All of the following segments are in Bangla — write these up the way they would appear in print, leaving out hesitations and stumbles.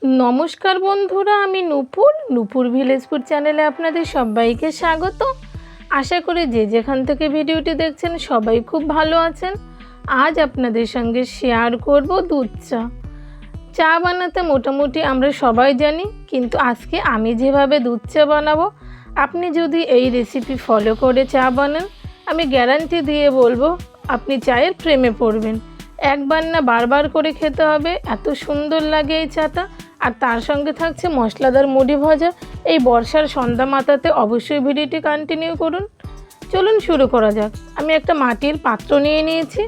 নমস্কার বন্ধুরা, আমি নূপুর ভিলেজ ফুড চ্যানেলে আপনাদের সবাইকে স্বাগত। আশা করি যে যেখান থেকে ভিডিওটি দেখছেন সবাই খুব ভালো আছেন। আজ আপনাদের সঙ্গে শেয়ার করব দুধ চা বানাতে মোটামুটি আমরা সবাই জানি, কিন্তু আজকে আমি যেভাবে দুধ চা বানাবো, আপনি যদি এই রেসিপি ফলো করে চা বানান, আমি গ্যারান্টি দিয়ে বলবো আপনি চায়ের প্রেমে পড়বেন। একবার না বারবার করে খেতে হবে, এত সুন্দর লাগে এই চাটা। আর তার সঙ্গে থাকছে মশলাদার মুড়ি ভাজা। এই বর্ষার সন্ধ্যা মাতাতে অবশ্যই ভিডিওটি কন্টিনিউ করুন। চলুন শুরু করা যাক। আমি একটা মাটির পাত্র নিয়ে নিয়েছি।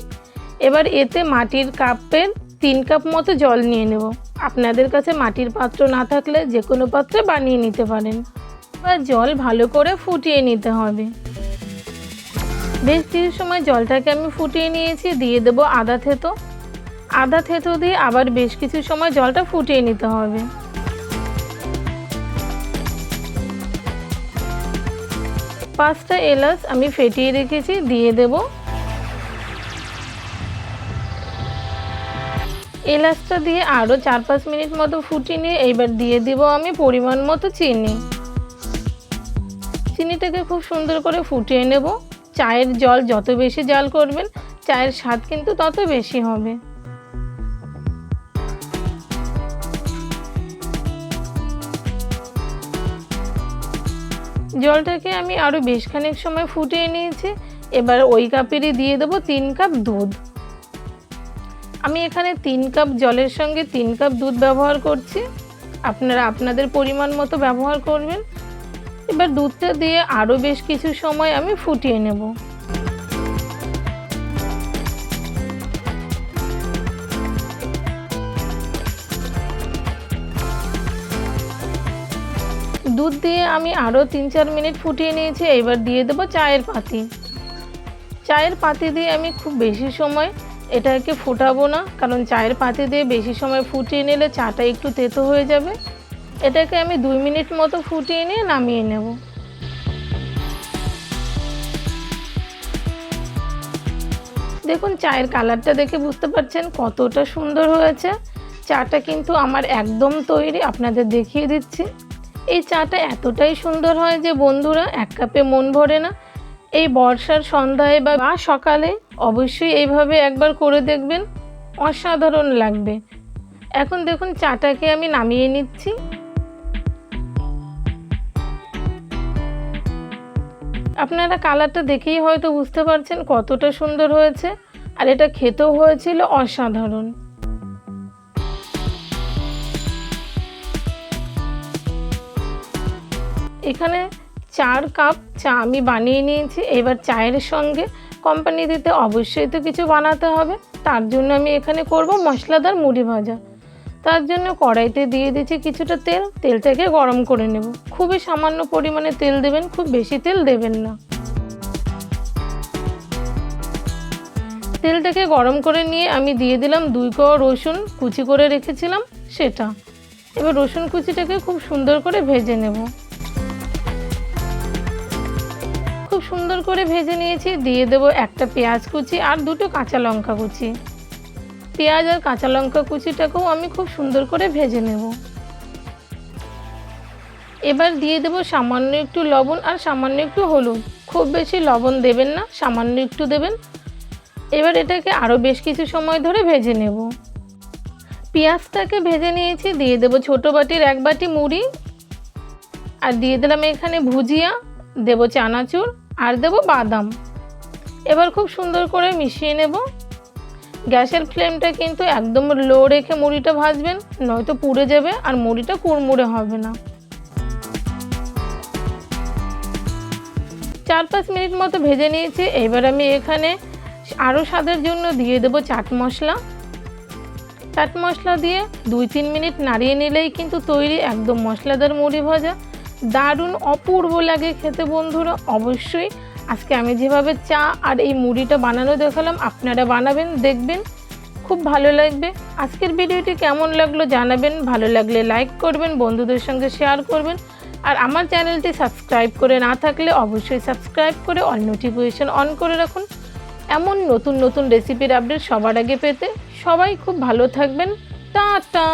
এবার এতে মাটির কাপের 3 কাপ মতো জল নিয়ে নেব। আপনাদের কাছে মাটির পাত্র না থাকলে যে কোনো পাত্রে বানিয়ে নিতে পারেন। এবার জল ভালো করে ফুটিয়ে নিতে হবে। বেশ কিছু সময় জলটাকে আমি ফুটিয়ে নিয়েছি। দিয়ে দেবো আদা থেতো দিয়ে আবার বেশ কিছু সময় জলটা ফুটিয়ে নিতে হবে। পাঁচটা এলাচ আমি ফেটিয়ে রেখেছি, দিয়ে দেব। এলাচটা দিয়ে আরও 4-5 মিনিট মতো ফুটিয়ে নিয়ে এইবার দিয়ে দিব আমি পরিমাণ মতো চিনিটাকে খুব সুন্দর করে ফুটিয়ে নেব। চায়ের জল যত বেশি জাল করবেন, চায়ের স্বাদ কিন্তু তত বেশি হবে। জলটাকে আমি আরও বেশ খানিক সময় ফুটিয়ে নিয়েছি। এবার ওই কাপেরই দিয়ে দেবো 3 কাপ দুধ। আমি এখানে 3 কাপ জলের সঙ্গে 3 কাপ দুধ ব্যবহার করছি। আপনারা আপনাদের পরিমাণ মতো ব্যবহার করবেন। এবার দুধটা দিয়ে আরও বেশ কিছু সময় আমি ফুটিয়ে নেব। দুধ দিয়ে আমি আরও 3-4 মিনিট ফুটিয়ে নিয়েছি। এবার দিয়ে দেবো চায়ের পাতি দিয়ে আমি খুব বেশি সময় এটাকে ফোটাবো না, কারণ চায়ের পাতি দিয়ে বেশি সময় ফুটিয়ে নিলে চাটা একটু তেতো হয়ে যাবে। এটাকে আমি 2 মিনিট মতো ফুটিয়ে নিয়ে নামিয়ে নেব। দেখুন, চায়ের কালারটা দেখে বুঝতে পারছেন কতটা সুন্দর হয়েছে। চাটা কিন্তু আমার একদম তৈরি, আপনাদের দেখিয়ে দিচ্ছি। এই চাটা এতটাই সুন্দর হয় যে বন্ধুরা, 1 কাপে মন ভরে না। এই বর্ষার সন্ধ্যায় বা সকালে অবশ্যই এইভাবে একবার করে দেখবেন, অসাধারণ লাগবে। এখন দেখুন, চাটাকে আমি নামিয়ে নিচ্ছি। আপনারা কালারটা দেখেই হয়তো বুঝতে পারছেন কতটা সুন্দর হয়েছে। আর এটা খেতেও হয়েছিল অসাধারণ। এখানে 4 কাপ চা আমি বানিয়ে নিয়েছি। এবার চায়ের সঙ্গে কোম্পানি দিতে অবশ্যই তো কিছু বানাতে হবে। তার জন্য আমি এখানে করব মশলাদার মুড়ি ভাজা। তার জন্য কড়াইতে দিয়ে দিচ্ছি কিছুটা তেলটাকে গরম করে নেব। খুবই সামান্য পরিমাণে তেল দেবেন, খুব বেশি তেল দেবেন না। তেলটাকে গরম করে নিয়ে আমি দিয়ে দিলাম 2 কোয়া রসুন কুচি করে রেখেছিলাম সেটা। এবার রসুন কুচিটাকে খুব সুন্দর করে ভেজে নেব। খুব সুন্দর করে ভেজে নিয়েছি। দিয়ে দেব একটা পেঁয়াজ কুচি আর 2টো কাঁচা লঙ্কা কুচি। পেঁয়াজ আর কাঁচা লঙ্কা কুচিটাকেও আমি খুব সুন্দর করে ভেজে নেব। এবার দিয়ে দেব সামান্য একটু লবণ আর সামান্য একটু হলুদ। খুব বেশি লবণ দেবেন না, সামান্য একটু দেবেন। এবার এটাকে আরও বেশ কিছু সময় ধরে ভেজে নেব। পেঁয়াজটাকে ভেজে নিয়েছি। দিয়ে দেব ছোটো বাটির 1 বাটি মুড়ি, আর দিয়ে দিলাম এখানে ভুজিয়া, দেব চানাচুর আর দেব বাদাম। এবার খুব সুন্দর করে মিশিয়ে নেব। গ্যাসের ফ্লেমটা কিন্তু একদম লো রেখে মুড়িটা ভাজবেন, নয়তো পুড়ে যাবে আর মুড়িটা কুড়মুড়ে হবে না। 4-5 মিনিট মতো ভেজে নিয়েছি। এবার আমি এখানে আরও স্বাদের জন্য দিয়ে দেব চাট মশলা দিয়ে 2-3 মিনিট নাড়িয়ে নিলেই কিন্তু তৈরি একদম মশলাদার মুড়ি ভাজা। দারুণ অপূর্ব লাগে খেতে বন্ধুরা। অবশ্যই আজকে আমি যেভাবে চা আর এই মুড়িটা বানানো দেখালাম, আপনারা বানাবেন, দেখবেন খুব ভালো লাগবে। আজকের ভিডিওটি কেমন লাগলো জানাবেন। ভালো লাগলে লাইক করবেন, বন্ধুদের সঙ্গে শেয়ার করবেন। আর আমার চ্যানেলটি সাবস্ক্রাইব করে না থাকলে অবশ্যই সাবস্ক্রাইব করে অল নোটিফিকেশন অন করে রাখুন। এমন নতুন রেসিপির আপডেট সবার আগে পেতে। সবাই খুব ভালো থাকবেন। টাটা।